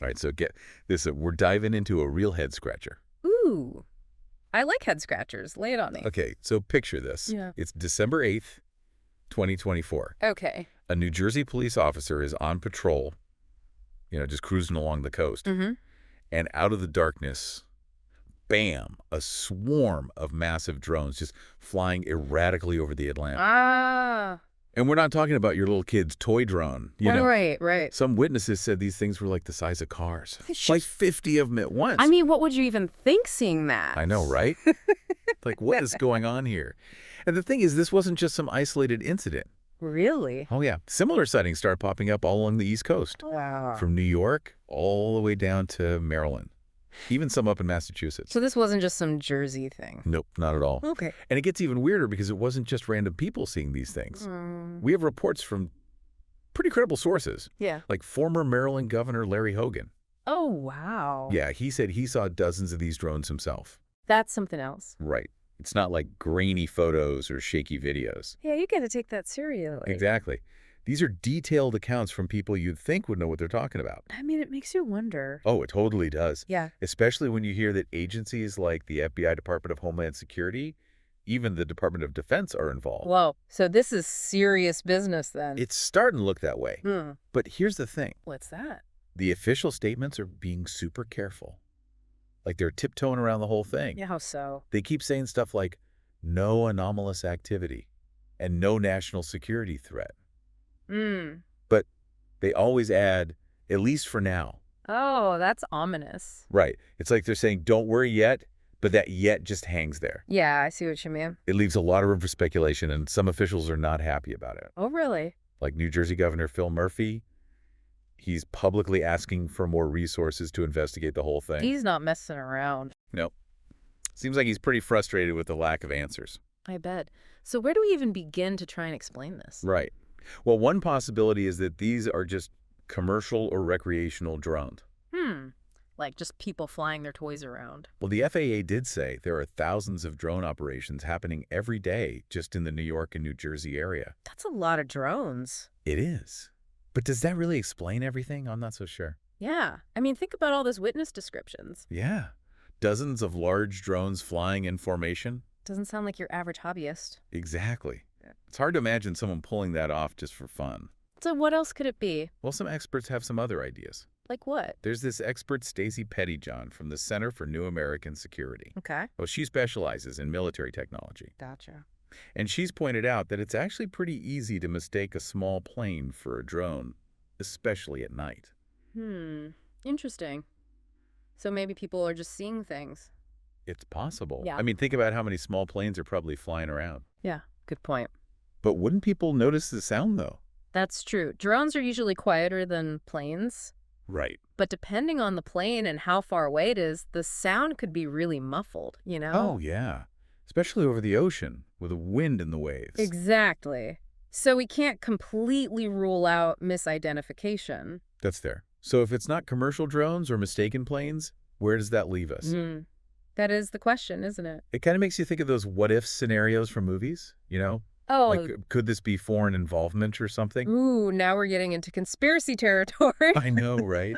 All right, so get this. We're diving into a real head scratcher. Ooh, I like head scratchers. Lay it on me. Okay, so picture this. Yeah. It's December 8th, 2024. Okay. A New Jersey police officer is on patrol, just cruising along the coast. Mm-hmm. And out of the darkness, bam, a swarm of massive drones just flying erratically over the Atlantic. Ah. And we're not talking about your little kid's toy drone. Right. Some witnesses said these things were like the size of cars. Like 50 of them at once. I mean, what would you even think seeing that? I know, right? Like, what is going on here? And the thing is, this wasn't just some isolated incident. Really? Oh, yeah. Similar sightings started popping up all along the East Coast. Wow. From New York all the way down to Maryland. Even some up in Massachusetts. So this wasn't just some Jersey thing? Nope, not at all. Okay. And it gets even weirder because it wasn't just random people seeing these things. We have reports from pretty credible sources. Yeah. Like former Maryland Governor Larry Hogan. Oh, wow. Yeah, he said he saw dozens of these drones himself. That's something else. Right. It's not like grainy photos or shaky videos. Yeah, you got to take that seriously. Exactly. These are detailed accounts from people you'd think would know what they're talking about. I mean, it makes you wonder. Oh, it totally does. Yeah. Especially when you hear that agencies like the FBI Department of Homeland Security, even the Department of Defense are involved. Whoa. So this is serious business then. It's starting to look that way. But here's the thing. What's that? The official statements are being super careful. Like they're tiptoeing around the whole thing. Yeah, how so? They keep saying stuff like, no anomalous activity and no national security threat. But they always add, at least for now. Oh, that's ominous. Right. It's like they're saying, don't worry yet, but that yet just hangs there. Yeah, I see what you mean. It leaves a lot of room for speculation, and some officials are not happy about it. Oh, really? Like New Jersey Governor Phil Murphy, he's publicly asking for more resources to investigate the whole thing. He's not messing around. Nope. Seems like he's pretty frustrated with the lack of answers. I bet. So where do we even begin to try and explain this? Right. Well, one possibility is that these are just commercial or recreational drones. Like just people flying their toys around. Well, the FAA did say there are thousands of drone operations happening every day just in the New York and New Jersey area. That's a lot of drones. It is. But does that really explain everything? I'm not so sure. Yeah. I mean, think about all those witness descriptions. Yeah. Dozens of large drones flying in formation. Doesn't sound like your average hobbyist. Exactly. It's hard to imagine someone pulling that off just for fun. So what else could it be? Well, some experts have some other ideas. Like what? There's this expert Stacey Pettyjohn from the Center for New American Security. Okay. Well, she specializes in military technology. Gotcha. And she's pointed out that it's actually pretty easy to mistake a small plane for a drone, especially at night. Interesting. So maybe people are just seeing things. It's possible. Yeah. I mean, think about how many small planes are probably flying around. Yeah, good point. But wouldn't people notice the sound, though? That's true. Drones are usually quieter than planes. Right. But depending on the plane and how far away it is, the sound could be really muffled, you know? Oh, yeah. Especially over the ocean, with the wind in the waves. Exactly. So we can't completely rule out misidentification. That's there. So if it's not commercial drones or mistaken planes, where does that leave us? That is the question, isn't it? It kind of makes you think of those what-if scenarios from movies, Oh. Like, could this be foreign involvement or something? Ooh, now we're getting into conspiracy territory. I know, right?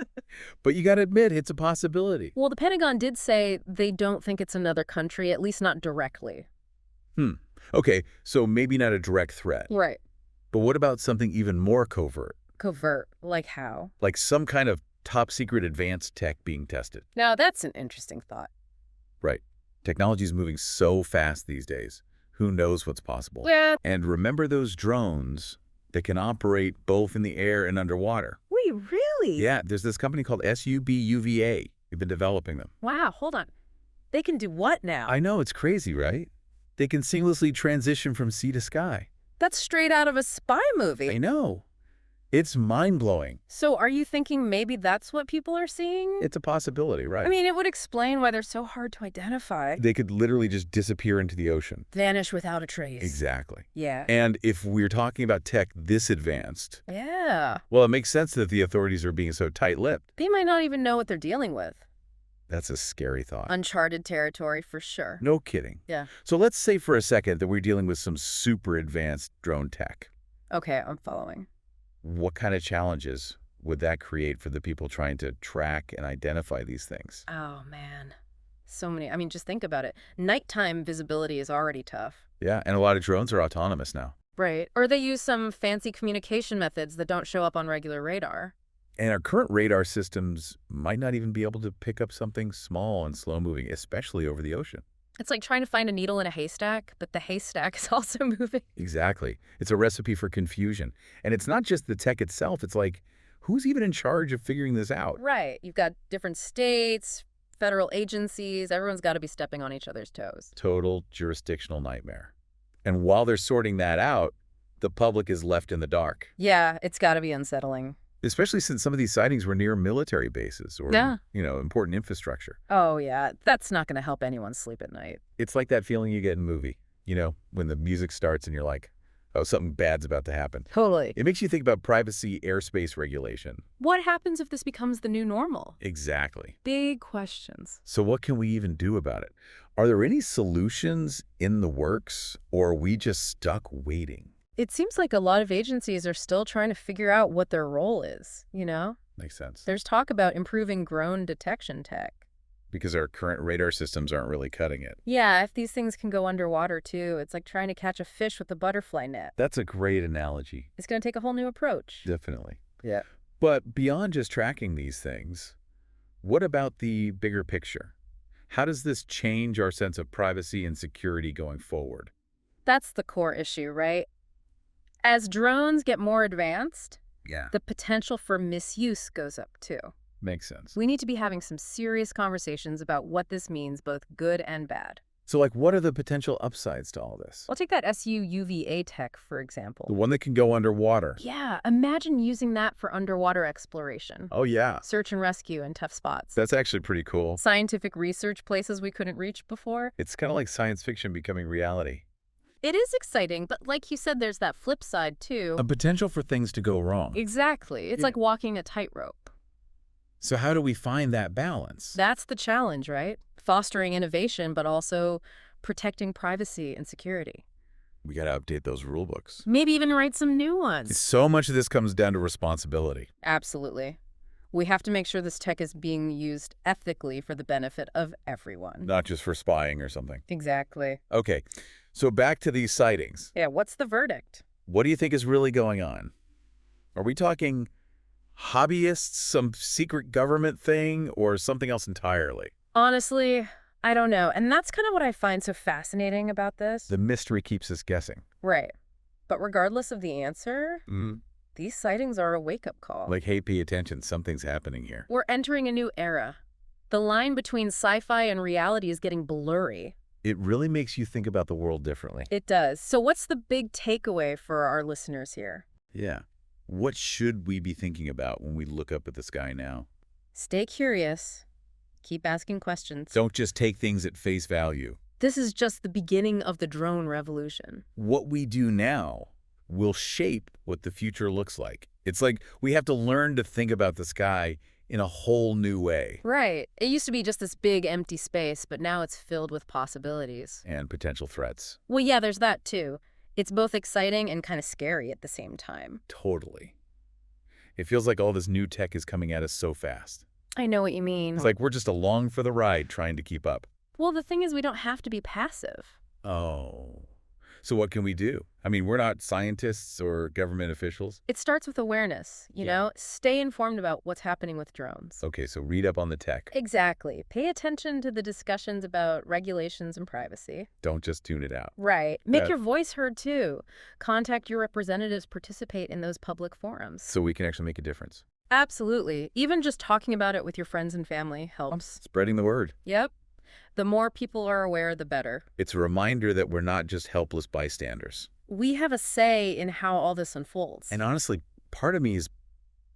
But you got to admit, it's a possibility. Well, the Pentagon did say they don't think it's another country, at least not directly. Okay, so maybe not a direct threat. Right. But what about something even more covert? Covert. Like how? Like some kind of top-secret advanced tech being tested. Now, that's an interesting thought. Right. Technology is moving so fast these days. Who knows what's possible? Yeah. And remember those drones that can operate both in the air and underwater? Wait, really? Yeah, there's this company called SUBUVA. We've been developing them. Wow, hold on. They can do what now? I know, it's crazy, right? They can seamlessly transition from sea to sky. That's straight out of a spy movie. I know. It's mind-blowing. So are you thinking maybe that's what people are seeing? It's a possibility, right? I mean, it would explain why they're so hard to identify. They could literally just disappear into the ocean. Vanish without a trace. Exactly. Yeah. And if we're talking about tech this advanced, Yeah. well, it makes sense that the authorities are being so tight-lipped. They might not even know what they're dealing with. That's a scary thought. Uncharted territory for sure. No kidding. Yeah. So let's say for a second that we're dealing with some super advanced drone tech. Okay, I'm following. What kind of challenges would that create for the people trying to track and identify these things? Oh, man. So many. I mean, just think about it. Nighttime visibility is already tough. Yeah, and a lot of drones are autonomous now. Right. Or they use some fancy communication methods that don't show up on regular radar. And our current radar systems might not even be able to pick up something small and slow-moving, especially over the ocean. It's like trying to find a needle in a haystack, but the haystack is also moving. Exactly. It's a recipe for confusion. And it's not just the tech itself. It's like, who's even in charge of figuring this out? Right. You've got different states, federal agencies. Everyone's got to be stepping on each other's toes. Total jurisdictional nightmare. And while they're sorting that out, the public is left in the dark. Yeah, it's got to be unsettling. Especially since some of these sightings were near military bases or, Yeah. Important infrastructure. Oh, yeah. That's not going to help anyone sleep at night. It's like that feeling you get in a movie, when the music starts and you're like, oh, something bad's about to happen. Totally. It makes you think about privacy airspace regulation. What happens if this becomes the new normal? Exactly. Big questions. So what can we even do about it? Are there any solutions in the works, or are we just stuck waiting? It seems like a lot of agencies are still trying to figure out what their role is, Makes sense. There's talk about improving drone detection tech. Because our current radar systems aren't really cutting it. Yeah, if these things can go underwater, too, it's like trying to catch a fish with a butterfly net. That's a great analogy. It's going to take a whole new approach. Definitely. Yeah. But beyond just tracking these things, what about the bigger picture? How does this change our sense of privacy and security going forward? That's the core issue, right? As drones get more advanced, the potential for misuse goes up, too. Makes sense. We need to be having some serious conversations about what this means, both good and bad. So, what are the potential upsides to all this? Well, take that SU-UVA tech, for example. The one that can go underwater. Yeah, imagine using that for underwater exploration. Oh, yeah. Search and rescue in tough spots. That's actually pretty cool. Scientific research places we couldn't reach before. It's kind of like science fiction becoming reality. It is exciting, but like you said, there's that flip side, too. A potential for things to go wrong. Exactly. It's like walking a tightrope. So how do we find that balance? That's the challenge, right? Fostering innovation, but also protecting privacy and security. We got to update those rule books. Maybe even write some new ones. So much of this comes down to responsibility. Absolutely. We have to make sure this tech is being used ethically for the benefit of everyone. Not just for spying or something. Exactly. Okay, so back to these sightings. Yeah, what's the verdict? What do you think is really going on? Are we talking hobbyists, some secret government thing, or something else entirely? Honestly, I don't know. And that's kind of what I find so fascinating about this. The mystery keeps us guessing. Right. But regardless of the answer, these sightings are a wake-up call. Like, hey, pay attention, something's happening here. We're entering a new era. The line between sci-fi and reality is getting blurry. It really makes you think about the world differently. It does. So what's the big takeaway for our listeners here? Yeah. What should we be thinking about when we look up at the sky now? Stay curious. Keep asking questions. Don't just take things at face value. This is just the beginning of the drone revolution. What we do now will shape what the future looks like. It's like we have to learn to think about the sky in a whole new way. Right. It used to be just this big empty space, but now it's filled with possibilities. And potential threats. Well, yeah, there's that too. It's both exciting and kind of scary at the same time. Totally. It feels like all this new tech is coming at us so fast. I know what you mean. It's like we're just along for the ride trying to keep up. Well, the thing is, we don't have to be passive. Oh. So what can we do? I mean, we're not scientists or government officials. It starts with awareness, you know? Stay informed about what's happening with drones. Okay, so read up on the tech. Exactly. Pay attention to the discussions about regulations and privacy. Don't just tune it out. Right. Make your voice heard, too. Contact your representatives, participate in those public forums. So we can actually make a difference. Absolutely. Even just talking about it with your friends and family helps. Spreading the word. Yep. The more people are aware, the better. It's a reminder that we're not just helpless bystanders. We have a say in how all this unfolds. And honestly, part of me is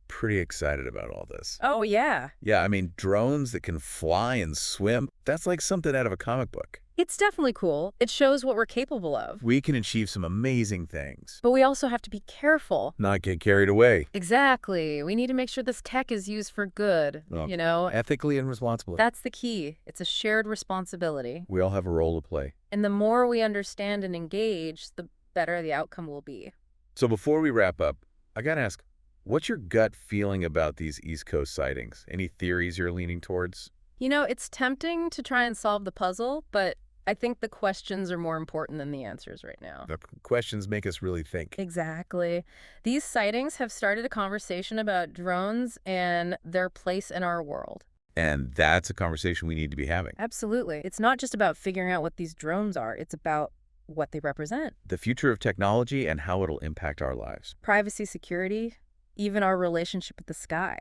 pretty excited about all this. Oh, yeah. Yeah, I mean, drones that can fly and swim, that's like something out of a comic book. It's definitely cool. It shows what we're capable of. We can achieve some amazing things. But we also have to be careful. Not get carried away. Exactly. We need to make sure this tech is used for good, you know? Ethically and responsibly. That's the key. It's a shared responsibility. We all have a role to play. And the more we understand and engage, the better the outcome will be. So before we wrap up, I gotta ask, What's your gut feeling about these East Coast sightings? Any theories you're leaning towards? It's tempting to try and solve the puzzle, but I think the questions are more important than the answers right now. The questions make us really think. Exactly. These sightings have started a conversation about drones and their place in our world. And that's a conversation we need to be having. Absolutely. It's not just about figuring out what these drones are, it's about what they represent. The future of technology and how it'll impact our lives. Privacy, security, even our relationship with the sky.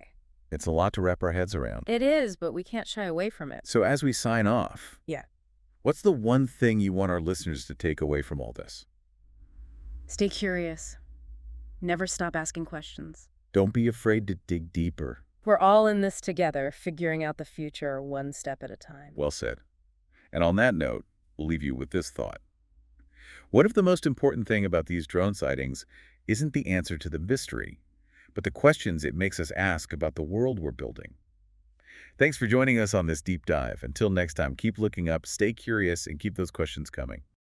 It's a lot to wrap our heads around. It is, but we can't shy away from it. So as we sign off, Yeah. what's the one thing you want our listeners to take away from all this? Stay curious. Never stop asking questions. Don't be afraid to dig deeper. We're all in this together, figuring out the future one step at a time. Well said. And on that note, we'll leave you with this thought. What if the most important thing about these drone sightings isn't the answer to the mystery, but the questions it makes us ask about the world we're building? Thanks for joining us on this deep dive. Until next time, keep looking up, stay curious, and keep those questions coming.